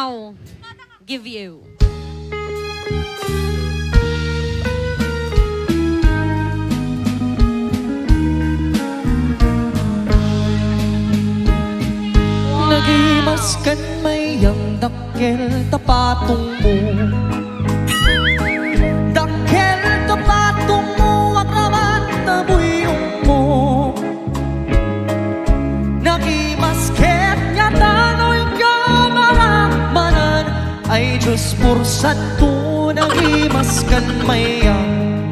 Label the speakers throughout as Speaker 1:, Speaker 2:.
Speaker 1: now give you.
Speaker 2: Nagimas kan mayang dakkel tapatong mo. Dakkel tapatong mo akraman na buyong mo. Nagimas ket nya tanoy kamaramanan ay Diyos pursan to. Nagimas kan mayang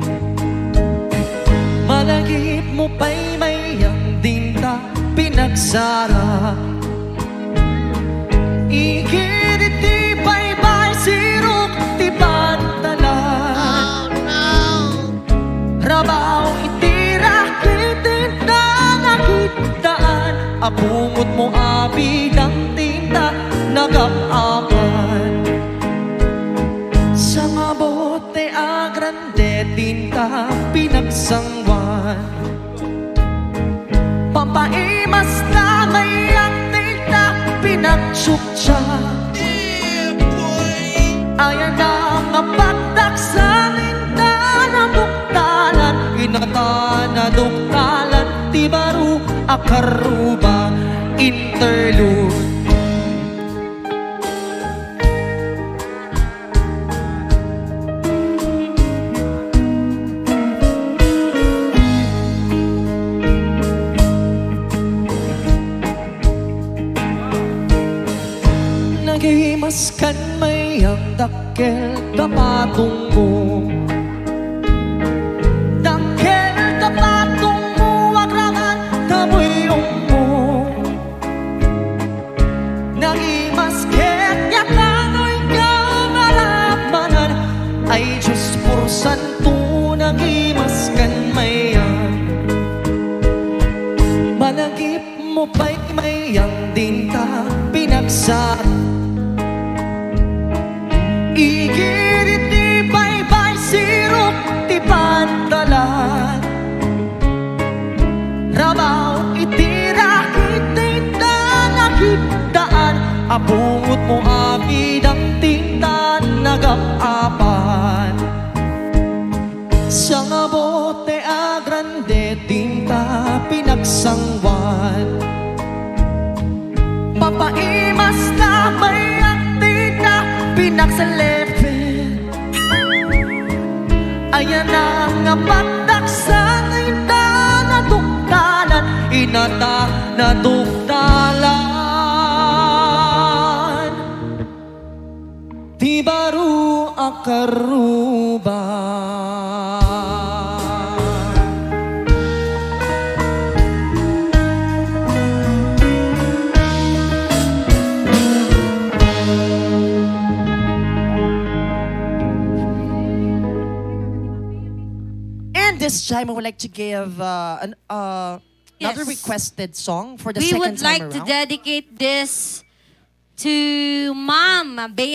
Speaker 2: malagip mo pa'y mayang dinta pinagsara. Ikinit ti baybay sirok ti pantalan. Oh no! Rabaw itira kitinta nakitaan. Apungot mo abid ang tinta nagapakan. Sa mabote agrande tinta pinagsangwan. Papaimas na mayang tinta pinagsuksa. Ayan na nga pagdaksanin na nabuktalan. Inata na duktalan ti baru akaruba interlude. Nagimas kan mayang dakkel tapatong mo. Dakkel tapatong mo agraman tabuyong mo. Nagimas ket nya tanoy kamaramanan ay Diyos pursan to. Nagimas kan mayang malagip mo pa'y mayang dinta pinagsara. Igirit ti baybay sirok ti pantalan. Rabaw itira kitinta nakitaan. Apungot mo abid ang tinta nagapapan. Sa ngabote agrande tinta pinagsangwan. Papaimas na mayang tinta pinagsalepin. Ayan na nga pagdaksanin na naduktalan. Inata naduktalan ti baru akaruba.
Speaker 3: This time, I would like to give another requested song for the second time around.
Speaker 1: We would like to dedicate this to Mom Bea.